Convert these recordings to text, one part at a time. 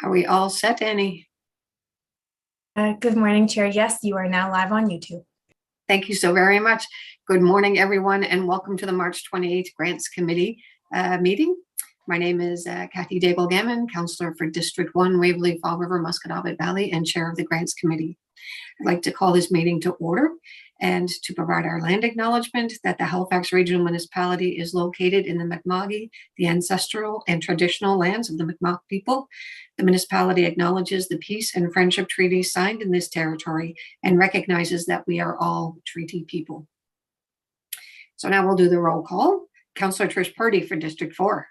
Are we all set, Annie? Good morning, Chair. Yes, you are now live on YouTube. Thank you so very much. Good morning, everyone, and welcome to the March 28th Grants Committee meeting. My name is Kathy Daigle-Gammon, Councillor for District 1, Waverly, Fall River, Musquodoboit Valley, and Chair of the Grants Committee. I'd like to call this meeting to order and to provide our land acknowledgement that the Halifax Regional Municipality is located in the Mi'kma'ki, the ancestral and traditional lands of the Mi'kmaq people. The municipality acknowledges the peace and friendship treaties signed in this territory and recognizes that we are all treaty people. So now we'll do the roll call. Councillor Trish Purdy for District 4.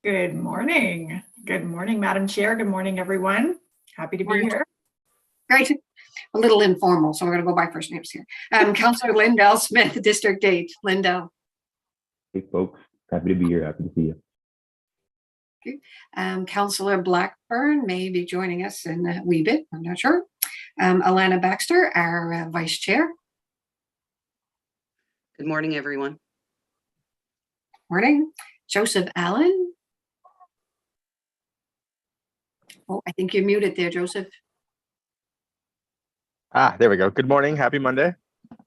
Good morning. Good morning, Madam Chair. Good morning, everyone. Happy to be here. Great. A little informal, so we're going to go by first names here. Councillor Lindell Smith, District 8. Lindell. Hey, folks. Happy to be here. Happy to see you. Okay. Councillor Blackburn may be joining us in a wee bit. I'm not sure. Alana Baxter, our Vice Chair. Good morning, everyone. Morning. Joseph Allen. Oh, I think you're muted there, Joseph. There we go. Good morning. Happy Monday.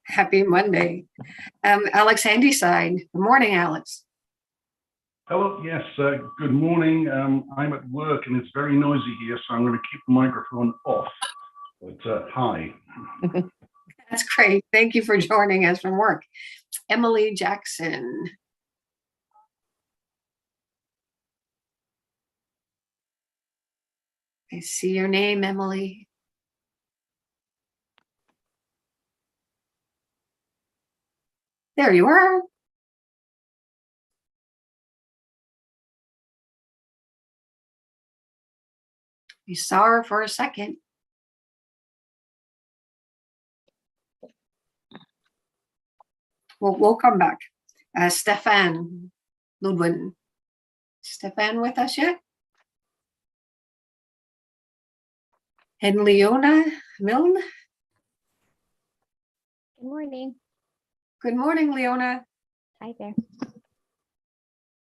Happy Monday. Alex Handyside. Good morning, Alex. Hello, yes, good morning. I'm at work and it's very noisy here, so I'm going to keep the microphone off. But hi. That's great. Thank you for joining us from work. Emily Jackson. I see your name, Emily. There you are. We saw her for a second. We'll come back. Stefan Ludwin. Stefan with us yet? And Leona Milne. Good morning. Good morning, Leona. Hi there.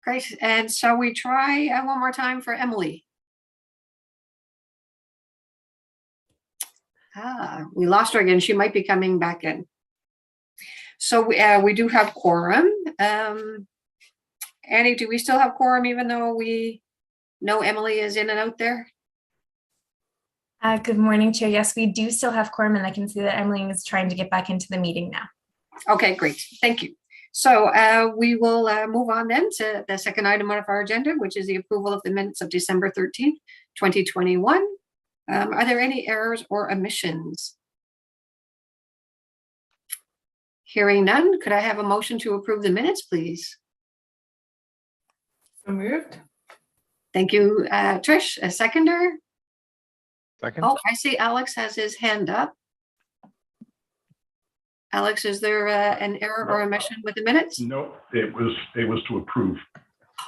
Great. And shall we try one more time for Emily? We lost her again. She might be coming back in. So we do have quorum. Annie, do we still have quorum even though we know Emily is in and out there? Good morning, Chair. Yes, we do still have quorum, and I can see that Emily is trying to get back into the meeting now. Okay, great. Thank you. So we will move on then to the second item of our agenda, which is the approval of the minutes of December 13th, 2021. Are there any errors or omissions? Hearing none, could I have a motion to approve the minutes, please? So moved. Thank you, Trish. A seconder? Second. Oh, I see Alex has his hand up. Alex, is there an error or omission with the minutes? No, it was to approve.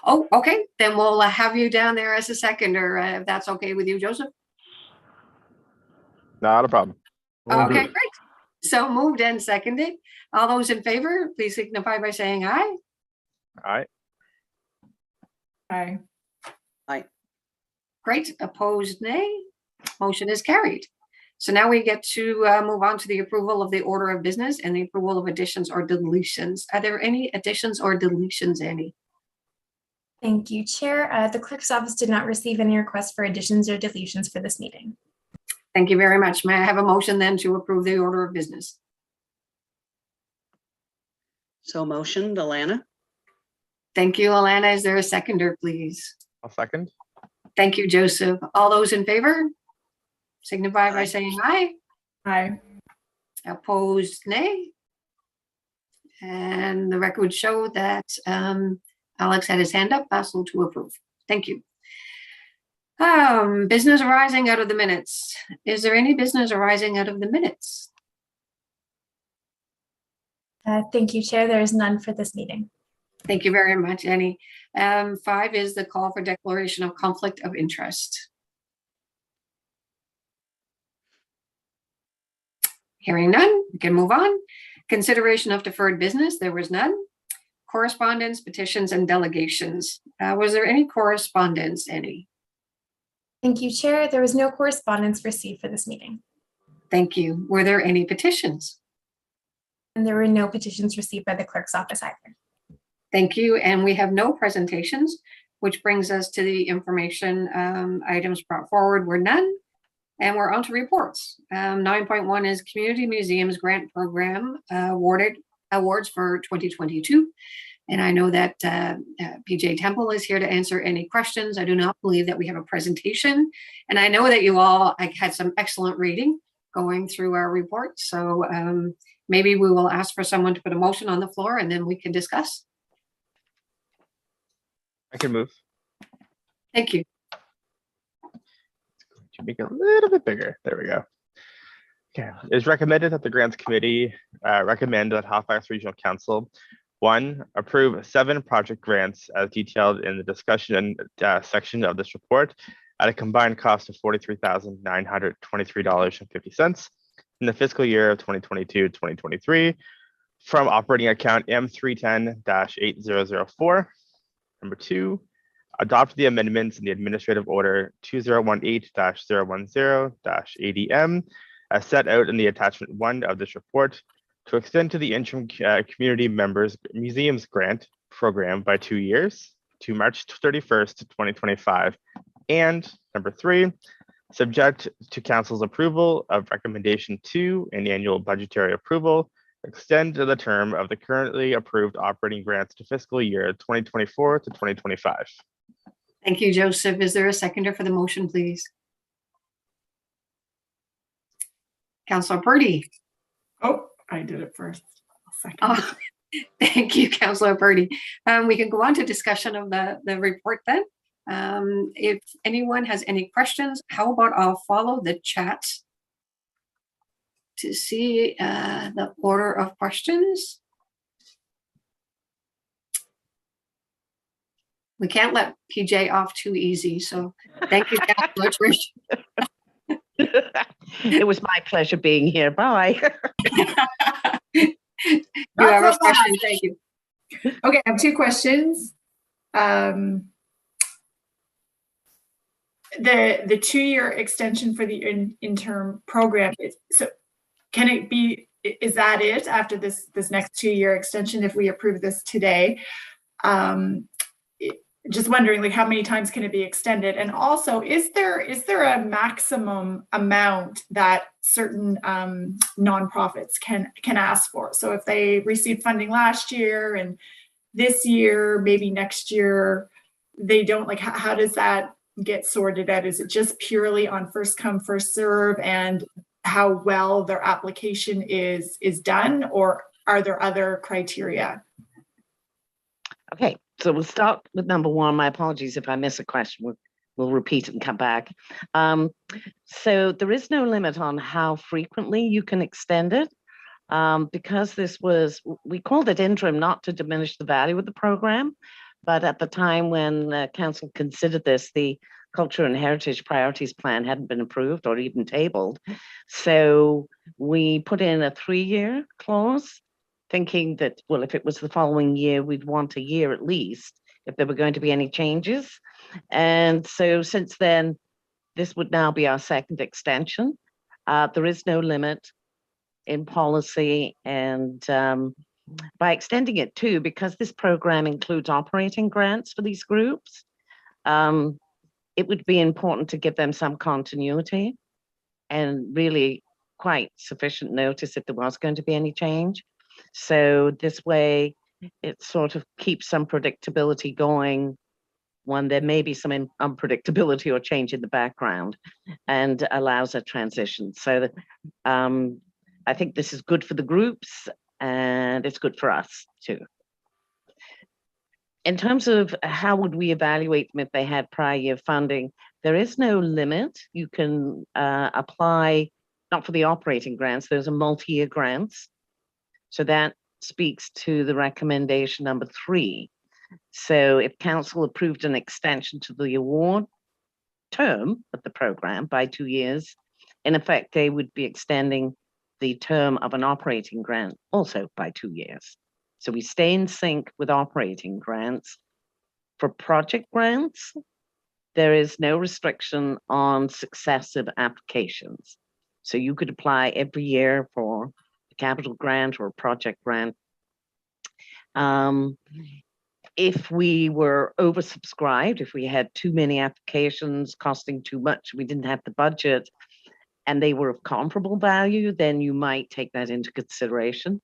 Oh, okay. Then we'll have you down there as a seconder, if that's okay with you, Joseph. Not a problem. Okay, great. So moved and seconded. All those in favor, please signify by saying aye. Aye. Hi. Great. Opposed, nay. Motion is carried. So now we get to move on to the approval of the order of business and the approval of additions or deletions. Are there any additions or deletions, Annie? Thank you, Chair. The clerk's office did not receive any requests for additions or deletions for this meeting. Thank you very much. May I have a motion then to approve the order of business? So motioned, Alana. Thank you, Alana. Is there a seconder, please? I'll second. Thank you, Joseph. All those in favor? Signify by saying aye. Hi. Opposed, nay. And the record would show that Alex had his hand up, possible to approve. Thank you. Business arising out of the minutes. Is there any business arising out of the minutes? Thank you, Chair. There is none for this meeting. Thank you very much, Annie. 5 is the call for declaration of conflict of interest. Hearing none, we can move on. Consideration of deferred business, there was none. correspondence, petitions, and delegations. Was there any correspondence, any? Thank you, Chair. There was no correspondence received for this meeting, Thank you. Were there any petitions? and there were no petitions received by the clerk's office either. Thank you. And we have no presentations, which brings us to the information items brought forward were none. And we're on to reports. 9.1 is Community Museums Grant Program awards for 2022. And I know that PJ Temple is here to answer any questions. I do not believe that we have a presentation. And I know that you all had some excellent reading going through our report. So maybe we will ask for someone to put a motion on the floor and then we can discuss. I can move. Thank you. To make it a little bit bigger. There we go. Okay. It is recommended that the Grants Committee recommend that Halifax Regional Council 1, approve 7 project grants as detailed in the discussion section of this report at a combined cost of $43,923.50 in the fiscal year of 2022-2023 from operating account M310-8004. Number 2, adopt the amendments in the Administrative Order 2018-010-ADM as set out in the attachment 1 of this report to extend to the interim community members museums grant program by 2 years to March 31st, 2025. And number 3, subject to council's approval of recommendation 2 and annual budgetary approval, extend the term of the currently approved operating grants to fiscal year 2024 to 2025. Thank you, Joseph. Is there a seconder for the motion, please? Councillor Purdy. Oh, I did it first. Second. Oh, thank you, Councillor Purdy. We can go on to discussion of the report then. If anyone has any questions, how about I'll follow the chat to see the order of questions. We can't let PJ off too easy, so thank you, Councillor Trish. It was my pleasure being here. Bye. You have a question, thank you. Okay, I have 2 questions. The 2-year extension for the interim program, so can it be, is that it after this next 2-year extension if we approve this today? Just wondering, like, how many times can it be extended? And also, is there a maximum amount that certain nonprofits can ask for? So if they received funding last year and this year, maybe next year, they don't, like, how does that get sorted out? Is it just purely on first come, first serve and how well their application is done, or are there other criteria? Okay, so we'll start with number 1. My apologies if I miss a question. We'll repeat it and come back. So there is no limit on how frequently you can extend it. Because this was, we called it interim not to diminish the value of the program, but at the time when council considered this, the Culture and Heritage Priorities Plan hadn't been approved or even tabled. So we put in a 3-year clause, thinking that, well, if it was the following year, we'd want a year at least if there were going to be any changes. And so since then, this would now be our 2nd extension. There is no limit in policy, and by extending it too, because this program includes operating grants for these groups, it would be important to give them some continuity and really quite sufficient notice if there was going to be any change. So this way, it sort of keeps some predictability going when there may be some unpredictability or change in the background, and allows a transition. So that, I think this is good for the groups and it's good for us too. In terms of how would we evaluate them if they had prior year funding, there is no limit. You can apply, not for the operating grants, those are multi-year grants. So that speaks to the recommendation number 3. So if council approved an extension to the award term of the program by 2 years, in effect, they would be extending the term of an operating grant also by 2 years. So we stay in sync with operating grants. For project grants, there is no restriction on successive applications. So you could apply every year for a capital grant or a project grant. If we were oversubscribed, if we had too many applications costing too much, we didn't have the budget, and they were of comparable value, then you might take that into consideration.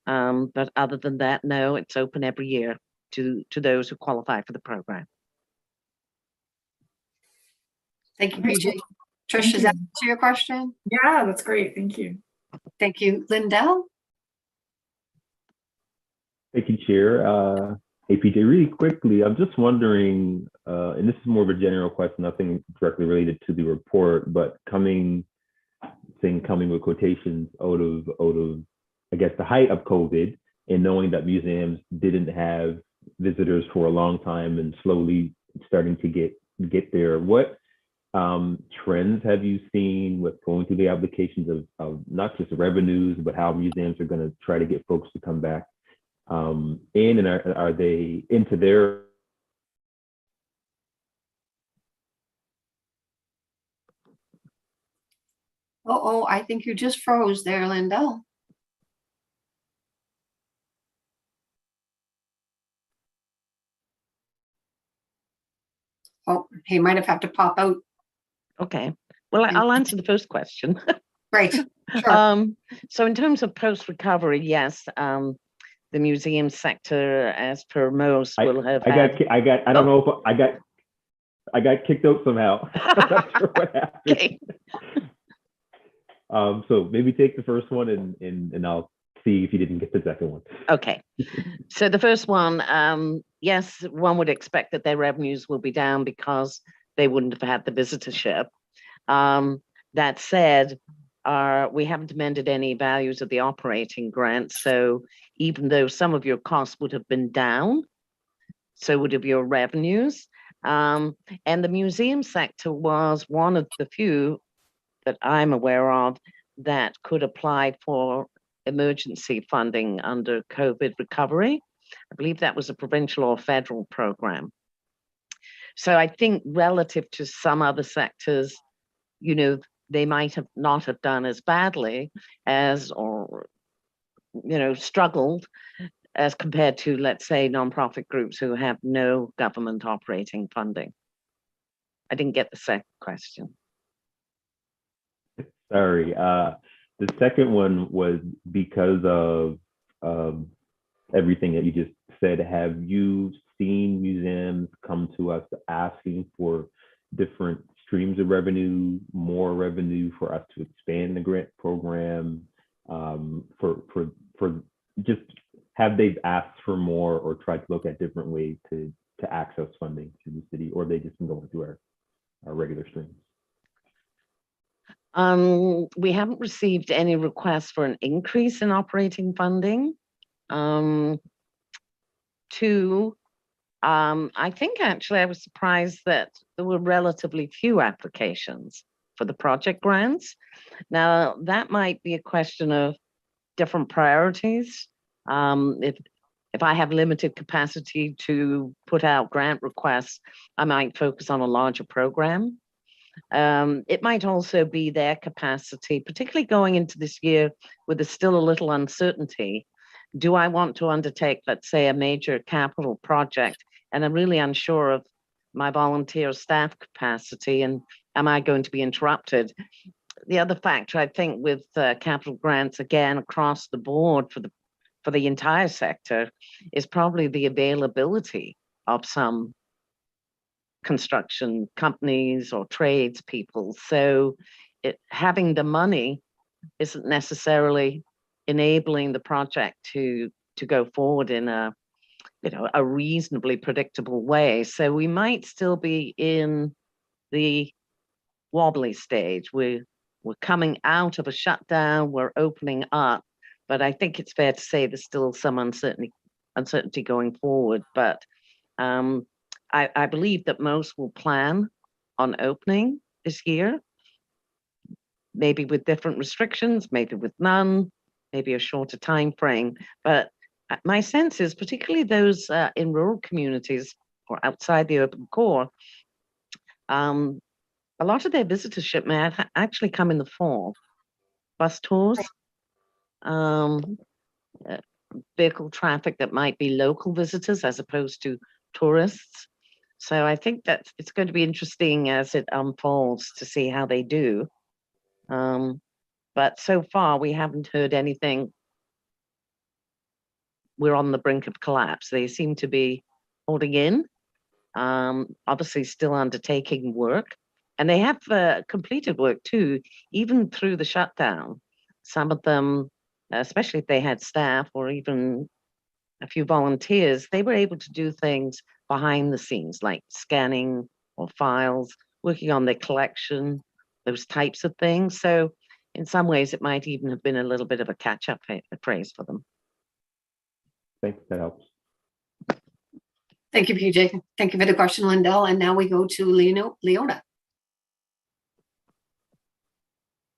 But other than that, no, it's open every year to those who qualify for the program. Thank you, PJ. Trish, Thank does that you. answer your question? Yeah, that's great. Thank you. Thank you. Lindell? Thank you, Chair. Hey, PJ, really quickly, I'm just wondering, and this is more of a general question, nothing directly related to the report, but coming with quotations out of, I guess, the height of COVID, and knowing that museums didn't have visitors for a long time and slowly starting to get there, what trends have you seen with going through the applications of not just revenues, but how museums are going to try to get folks to come back in, and are they into their Oh, I think you just froze there, Lindell. Oh, he might have had to pop out. Okay, well, I'll answer the first question. Great. Sure. So in terms of post-recovery, yes, the museum sector, as per most, will have I don't know if I got kicked out somehow. I'm not sure what happened. Okay. So maybe take the first one and I'll see if you didn't get the second one. Okay. So the first one, yes, one would expect that their revenues will be down because they wouldn't have had the visitorship. That said, we haven't amended any values of the operating grant. So even though some of your costs would have been down, so would have your revenues. And the museum sector was one of the few that I'm aware of that could apply for emergency funding under COVID recovery. I believe that was a provincial or federal program. So I think relative to some other sectors, you know, they might have not have done as badly as, or, you know, struggled as compared to, let's say, nonprofit groups who have no government operating funding. I didn't get the second question. Sorry. The second one was because of everything that you just said. Have you seen museums come to us asking for different streams of revenue, more revenue for us to expand the grant program? For just have they asked for more or tried to look at different ways to access funding to the city, or they just been going through our regular streams? We haven't received any requests for an increase in operating funding. Two, I think actually I was surprised that there were relatively few applications for the project grants. Now, that might be a question of different priorities. If I have limited capacity to put out grant requests, I might focus on a larger program. It might also be their capacity, particularly going into this year where there's still a little uncertainty. Do I want to undertake, let's say, a major capital project, and I'm really unsure of my volunteer staff capacity, and am I going to be interrupted? The other factor, I think, with capital grants, again, across the board for the entire sector, is probably the availability of some construction companies or tradespeople. So having the money isn't necessarily enabling the project to go forward in a reasonably predictable way. So we might still be in the wobbly stage. We're coming out of a shutdown, we're opening up, but I think it's fair to say there's still some uncertainty going forward. But I believe that most will plan on opening this year, maybe with different restrictions, maybe with none, maybe a shorter time frame. But my sense is particularly those in rural communities or outside the urban core, a lot of their visitorship may actually come in the fall. Bus tours, vehicle traffic that might be local visitors as opposed to tourists. So I think that it's going to be interesting as it unfolds to see how they do. But so far, we haven't heard anything. We're on the brink of collapse. They seem to be holding in, obviously still undertaking work. And they have completed work too, even through the shutdown. Some of them, especially if they had staff or even a few volunteers, they were able to do things behind the scenes, like scanning or files, working on their collection, those types of things. So in some ways, it might even have been a little bit of a catch-up phase for them. Thanks, that helps. Thank you, PJ. Thank you for the question, Lindell. And now we go to Leona.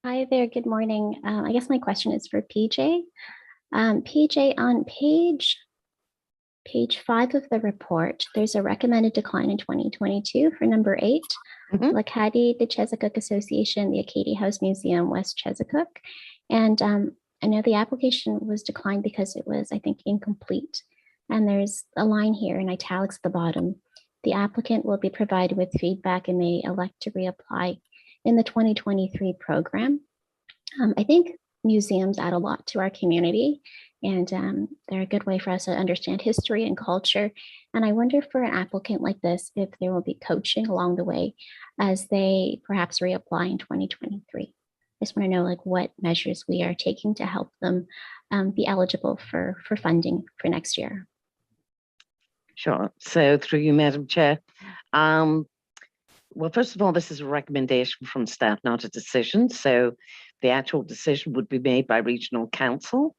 Hi there, good morning. I guess my question is for PJ. PJ, on page 5 of the report, there's a recommended decline in 2022 for number 8. Mhm. Lacadie, the Chesapeake Association, the Acadie House Museum, West Chesapeake. And I know the application was declined because it was, I think, incomplete. And there's a line here in italics at the bottom. The applicant will be provided with feedback and may elect to reapply in the 2023 program. I think museums add a lot to our community, and they're a good way for us to understand history and culture. And I wonder for an applicant like this, if there will be coaching along the way as they perhaps reapply in 2023. I just want to know like what measures we are taking to help them be eligible for funding for next year. Sure. So through you, Madam Chair. Well, first of all, this is a recommendation from staff, not a decision. So the actual decision would be made by regional council.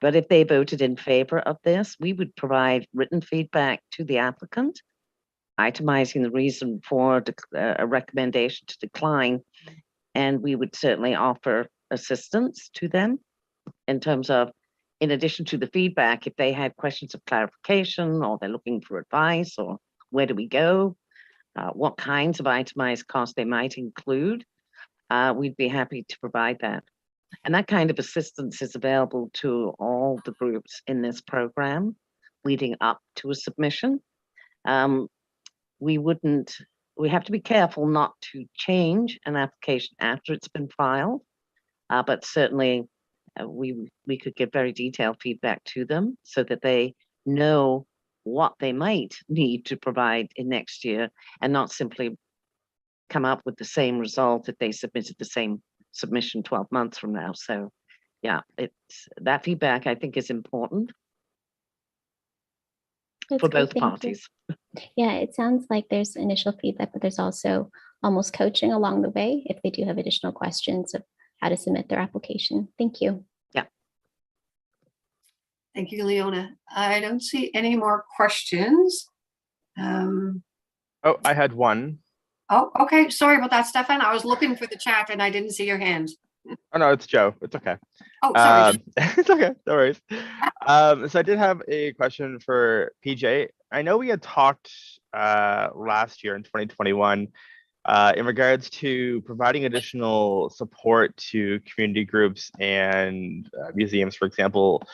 But if they voted in favor of this, we would provide written feedback to the applicant, itemizing the reason for a recommendation to decline. And we would certainly offer assistance to them in terms of, in addition to the feedback, if they had questions of clarification or they're looking for advice or where do we go, what kinds of itemized costs they might include, we'd be happy to provide that. And that kind of assistance is available to all the groups in this program leading up to a submission. We have to be careful not to change an application after it's been filed, but certainly we could give very detailed feedback to them so that they know what they might need to provide in next year and not simply come up with the same result if they submitted the same submission 12 months from now. So yeah, it's that feedback I think is important That's for great, both thank you. parties. Yeah, it sounds like there's initial feedback, but there's also almost coaching along the way if they do have additional questions of how to submit their application. Thank you. Thank you, Leona. I don't see any more questions. Oh, I had one. Oh, okay. Sorry about that, Stefan. I was looking for the chat and I didn't see your hand. Oh no, it's Joe. It's okay. Oh, sorry. It's okay. No worries. So I did have a question for PJ. I know we had talked last year in 2021 in regards to providing additional support to community groups and museums, for example,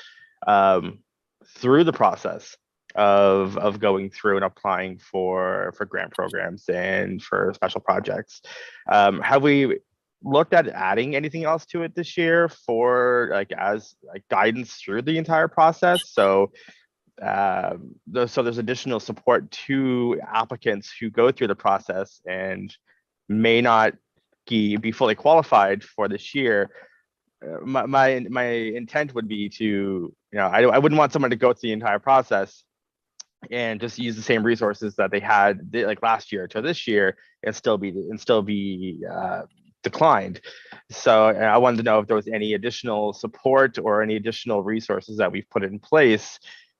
through the process of going through and applying for grant programs and for special projects. Have we looked at adding anything else to it this year for as guidance through the entire process? So there's additional support to applicants who go through the process and may not be fully qualified for this year. My intent would be to, I wouldn't want someone to go through the entire process and just use the same resources that they had like last year to this year and still be declined. So I wanted to know if there was any additional support or any additional resources that we've put in place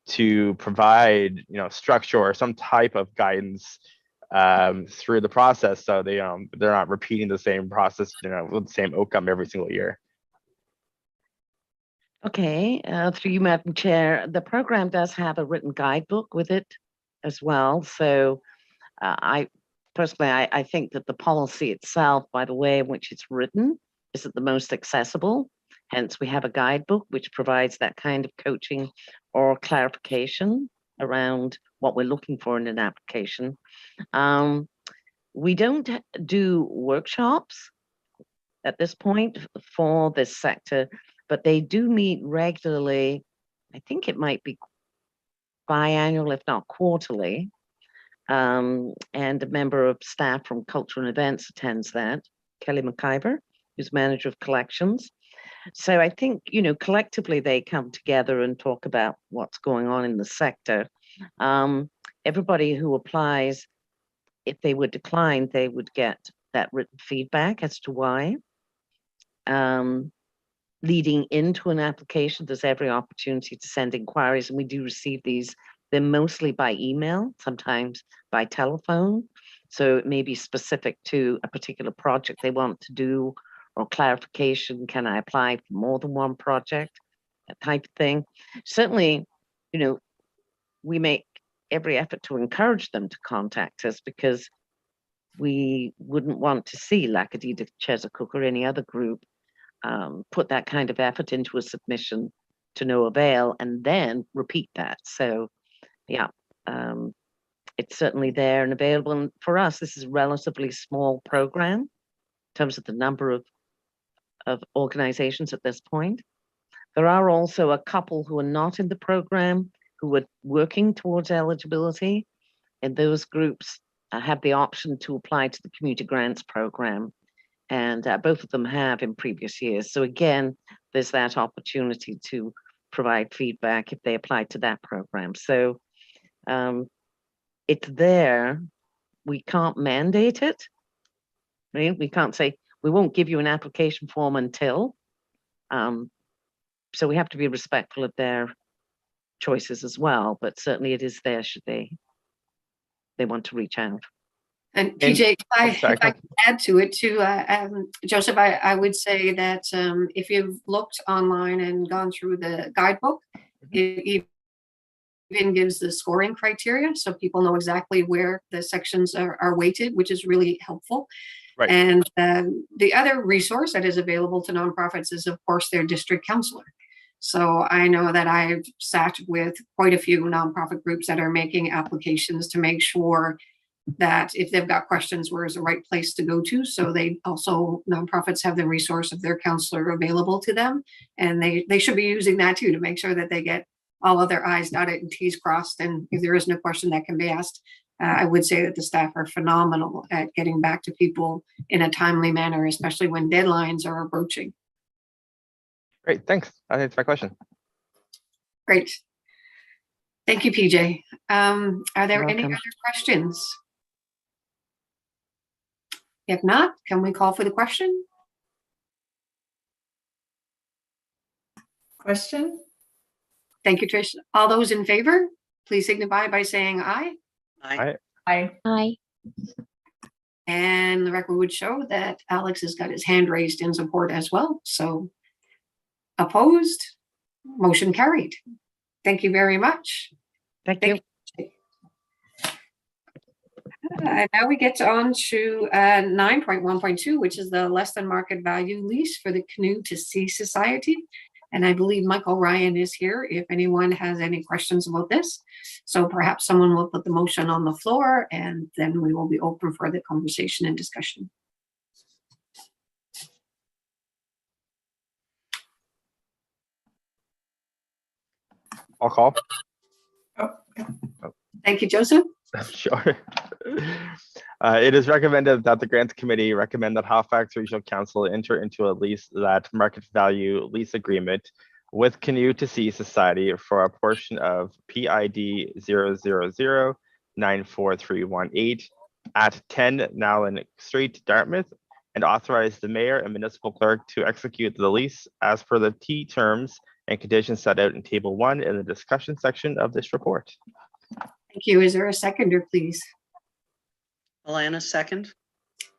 to provide, structure or some type of guidance through the process, so they're not repeating the same process, with the same outcome every single year. Okay, through you, Madam Chair, the program does have a written guidebook with it as well. So I personally, I think that the policy itself, by the way in which it's written, isn't the most accessible. Hence, we have a guidebook which provides that kind of coaching or clarification around what we're looking for in an application. We don't do workshops at this point for this sector, but they do meet regularly. I think it might be biannual, if not quarterly. And a member of staff from Culture and Events attends that, Kelly McIver, who's manager of collections. So I think, you know, collectively they come together and talk about what's going on in the sector. Everybody who applies, if they were declined, they would get that written feedback as to why. Leading into an application, there's every opportunity to send inquiries, and we do receive these. They're mostly by email, sometimes by telephone. So it may be specific to a particular project they want to do, or clarification, can I apply for more than one project, that type of thing. Certainly, you know, we make every effort to encourage them to contact us, because we wouldn't want to see Lacadita Chesapeake or any other group put that kind of effort into a submission to no avail and then repeat that. So yeah, it's certainly there and available. And for us, this is a relatively small program in terms of the number of organizations at this point. There are also a couple who are not in the program who are working towards eligibility, and those groups have the option to apply to the community grants program. And both of them have in previous years. So again, there's that opportunity to provide feedback if they apply to that program. So it's there. We can't mandate it. Right? We can't say, we won't give you an application form until. So we have to be respectful of their choices as well, but certainly it is there should they want to reach out. And PJ, if I sorry, could add to it too, Joseph, I would say that if you've looked online and gone through the guidebook, it even gives the scoring criteria, so people know exactly where the sections are weighted, which is really helpful. Right. And the other resource that is available to nonprofits is, of course, their district counselor. So I know that I've sat with quite a few nonprofit groups that are making applications to make sure that if they've got questions, where is the right place to go to? So they also, nonprofits have the resource of their counselor available to them. And they should be using that too, to make sure that they get all of their I's dotted and T's crossed. And if there isn't a question that can be asked, I would say that the staff are phenomenal at getting back to people in a timely manner, especially when deadlines are approaching. Great, thanks. That answers my question. Great. Thank you, PJ. Are there any welcome. other questions? If not, can we call for the question? Question? Thank you, Trish. All those in favor, please signify by saying aye. Aye. Aye. Aye. And the record would show that Alex has got his hand raised in support as well. So opposed, motion carried. Thank you very much. Thank you. Now we get on to 9.1.2, which is the less than market value lease for the Canoe to Sea Society. And I believe Michael Ryan is here if anyone has any questions about this. So perhaps someone will put the motion on the floor and then we will be open for the conversation and discussion. I'll call. Oh, okay. Thank you, Joseph. Sure. It is recommended that the Grants Committee recommend that Halifax Regional Council enter into a lease that market value lease agreement with Canoe to Sea Society for a portion of PID 000-94318 at 10 Nowlan Street, Dartmouth, and authorize the mayor and municipal clerk to execute the lease as per the T terms and conditions set out in Table 1 in the discussion section of this report. Thank you. Is there a seconder, please? Alana, second.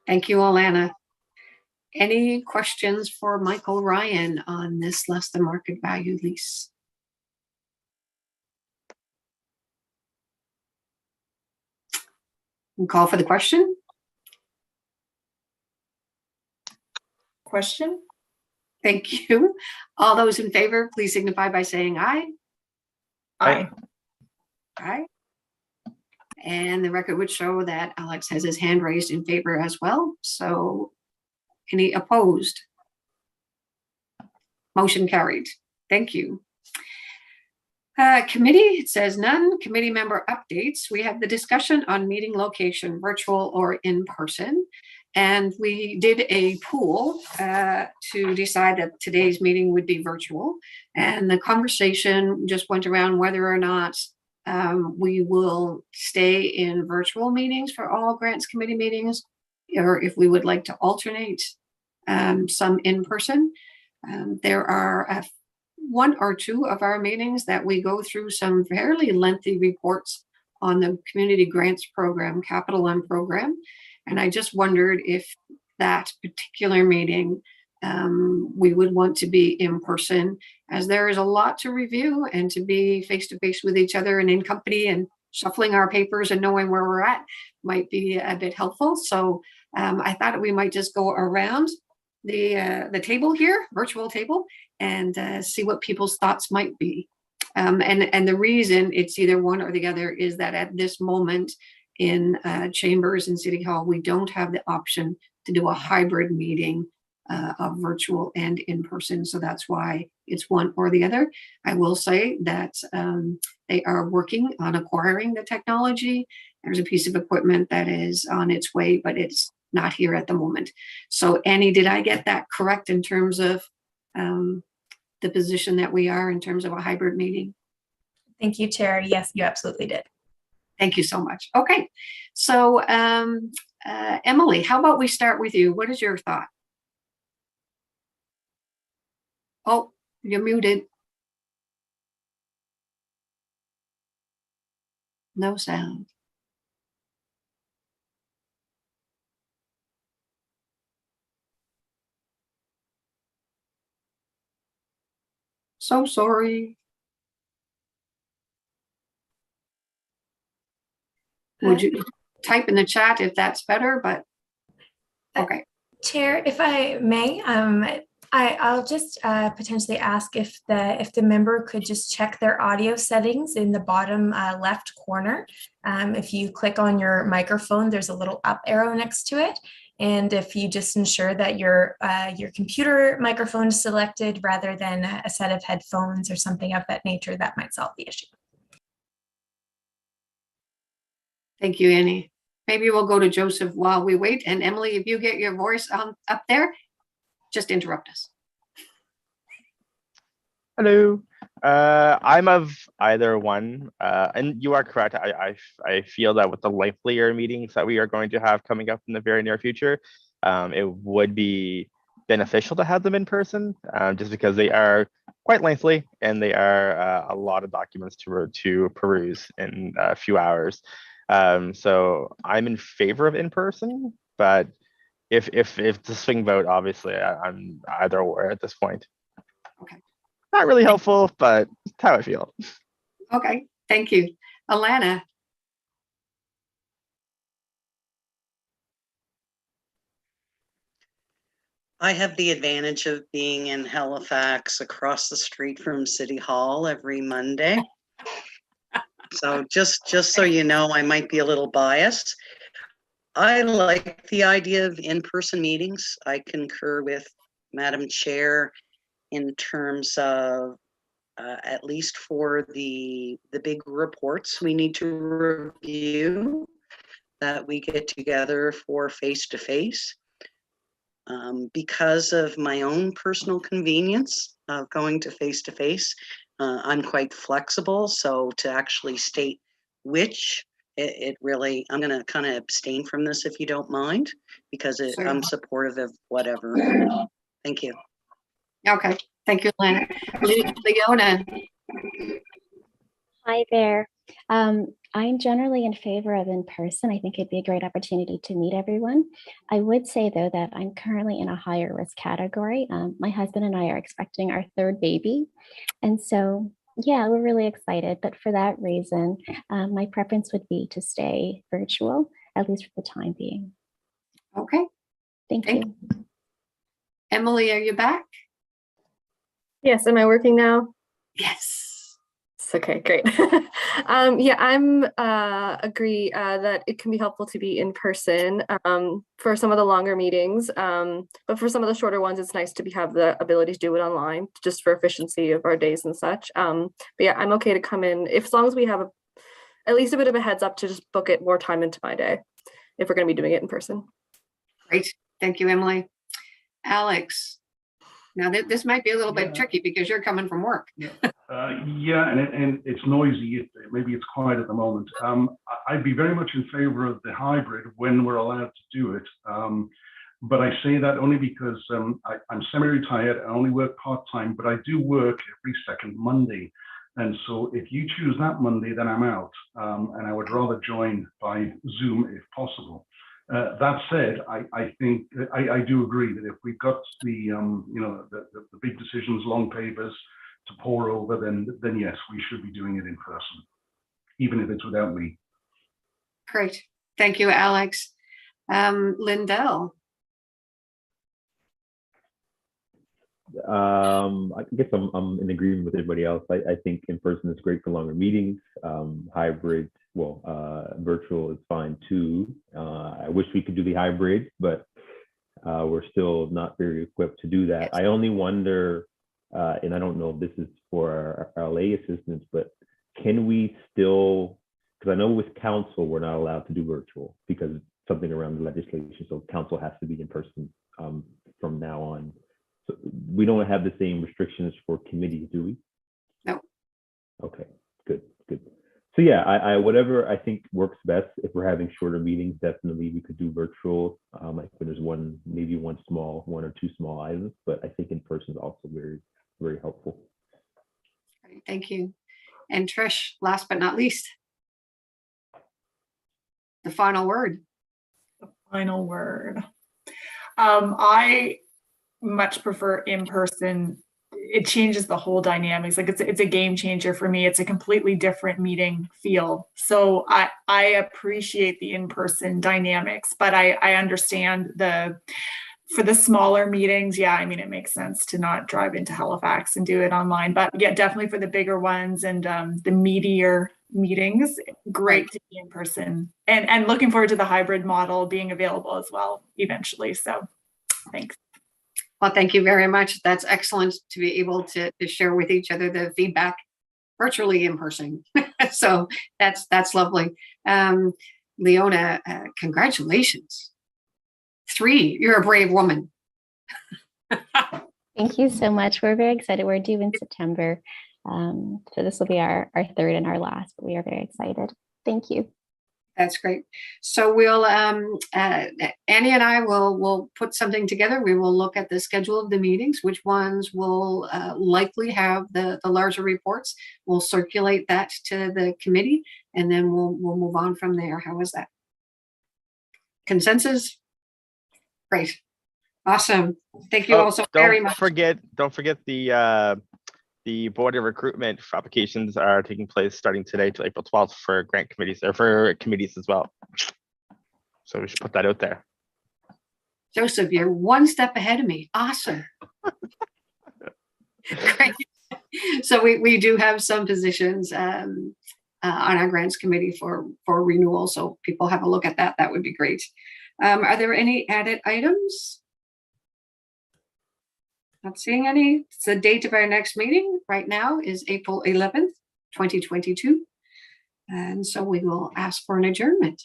Thank you, Alana. Any questions for Michael Ryan on this less than market value lease? We'll call for the question. Question? Thank you. All those in favor, please signify by saying aye. Aye. Aye. And the record would show that Alex has his hand raised in favor as well. So any opposed? Motion carried. Thank you. Committee, it says none. Committee member updates. We have the discussion on meeting location, virtual or in person. And we did a poll to decide that today's meeting would be virtual. And the conversation just went around whether or not we will stay in virtual meetings for all grants committee meetings, or if we would like to alternate some in person. There are one or two of our meetings that we go through some fairly lengthy reports on the community grants program, Capital M program. And I just wondered if that particular meeting we would want to be in person, as there is a lot to review, and to be face to face with each other and in company and shuffling our papers and knowing where we're at might be a bit helpful. So I thought we might just go around the table here, virtual table, and see what people's thoughts might be. And the reason it's either one or the other is that at this moment in chambers and City Hall, we don't have the option to do a hybrid meeting of virtual and in person. So that's why it's one or the other. I will say that they are working on acquiring the technology. There's a piece of equipment that is on its way, but it's not here at the moment. So Annie, did I get that correct in terms of the position that we are in terms of a hybrid meeting? Thank you, Chair. Yes, you absolutely did. Thank you so much. Okay, so Emily, how about we start with you? What is your thought? Oh, you're muted. No sound. So sorry. Would you type in the chat if that's better, but okay. Chair, if I may, I'll just potentially ask if the member could just check their audio settings in the bottom left corner. If you click on your microphone, there's a little up arrow next to it. And if you just ensure that your computer microphone is selected rather than a set of headphones or something of that nature, that might solve the issue. Thank you, Annie. Maybe we'll go to Joseph while we wait. And Emily, if you get your voice up there, just interrupt us. Hello. I'm of either one, and you are correct. I feel that with the livelier meetings that we are going to have coming up in the very near future, it would be beneficial to have them in person, just because they are quite lengthy and they are a lot of documents to peruse in a few hours. So I'm in favor of in person, but if the swing vote, obviously I'm either or at this point. Okay. Not really helpful, but that's how I feel. Okay, thank you. Alana. I have the advantage of being in Halifax across the street from City Hall every Monday. So just so you know, I might be a little biased. I like the idea of in-person meetings. I concur with Madam Chair in terms of at least for the big reports we need to review, that we get together for face-to-face. Because of my own personal convenience of going to face-to-face, I'm quite flexible. So to actually state which, it really, I'm going to kind of abstain from this if you don't mind, because I'm supportive of whatever. Thank you. Okay, thank you, Alana. Leona. Hi there. I'm generally in favor of in person. I think it'd be a great opportunity to meet everyone. I would say, though, that I'm currently in a higher risk category. My husband and I are expecting our third baby. And so, yeah, we're really excited. But for that reason, my preference would be to stay virtual, at least for the time being. Okay. Thank Thank you. Emily, are you back? Yes, am I working now? Yes. Okay, great. Yeah, I'm agree that it can be helpful to be in person for some of the longer meetings, but for some of the shorter ones, it's nice to have the ability to do it online, just for efficiency of our days and such. But yeah, I'm okay to come in as long as we have at least a bit of a heads up to just book it more time into my day if we're going to be doing it in person. Great. Thank you, Emily. Alex. Now, this might be a little bit tricky because you're coming from work. Yeah, and it's noisy. Maybe it's quiet at the moment. I'd be very much in favor of the hybrid when we're allowed to do it. But I say that only because I'm semi-retired. I only work part-time, but I do work every second Monday. And so if you choose that Monday, then I'm out. And I would rather join by Zoom if possible. That said, I think I do agree that if we've got the the big decisions, long papers to pour over, then yes, we should be doing it in person, even if it's without me. Great. Thank you, Alex. Lindell. I guess I'm in agreement with everybody else. I think in person is great for longer meetings. Hybrid, virtual is fine too. I wish we could do the hybrid, but we're still not very equipped to do that. I only wonder, and I don't know if this is for our lay assistants, but can we still, because I know with council, we're not allowed to do virtual because it's something around the legislation. So council has to be in person from now on. So we don't have the same restrictions for committees, do we? No. Okay, good. So yeah, I whatever I think works best. If we're having shorter meetings, definitely we could do virtual. Like when there's maybe one or two small items, but I think in person is also very, very helpful. Great, thank you. And Trish, last but not least, the final word. The final word. I much prefer in person. It changes the whole dynamics. Like it's a game changer for me. It's a completely different meeting feel. So I appreciate the in-person dynamics, but I understand for the smaller meetings, yeah, I mean, it makes sense to not drive into Halifax and do it online, but yeah, definitely for the bigger ones and the meatier meetings, great to be in person, and looking forward to the hybrid model being available as well eventually. So thanks. Well, thank you very much. That's excellent to be able to share with each other the feedback virtually in person. So that's lovely. Leona, congratulations. 3, you're a brave woman. Thank you so much. We're very excited. We're due in September. So this will be our third and our last, but we are very excited. Thank you. That's great. So we'll, Annie and I will put something together. We will look at the schedule of the meetings, which ones will likely have the larger reports. We'll circulate that to the committee, and then we'll move on from there. How is that? Consensus? Great. Awesome. Thank you all so very much. Don't forget the board of recruitment applications are taking place starting today till April 12th for grant committees or for committees as well. So we should put that out there. Joseph, you're one step ahead of me. Awesome. Great. So we do have some positions on our grants committee for renewal. So people have a look at that. That would be great. Are there any added items? Not seeing any. The date of our next meeting right now is April 11th, 2022. And so we will ask for an adjournment.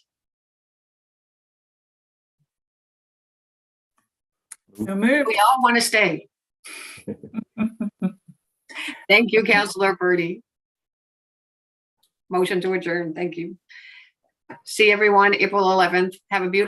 So move. We all want to stay. Thank you, Councillor Purdy. Motion to adjourn. Thank you. See everyone April 11th. Have a beautiful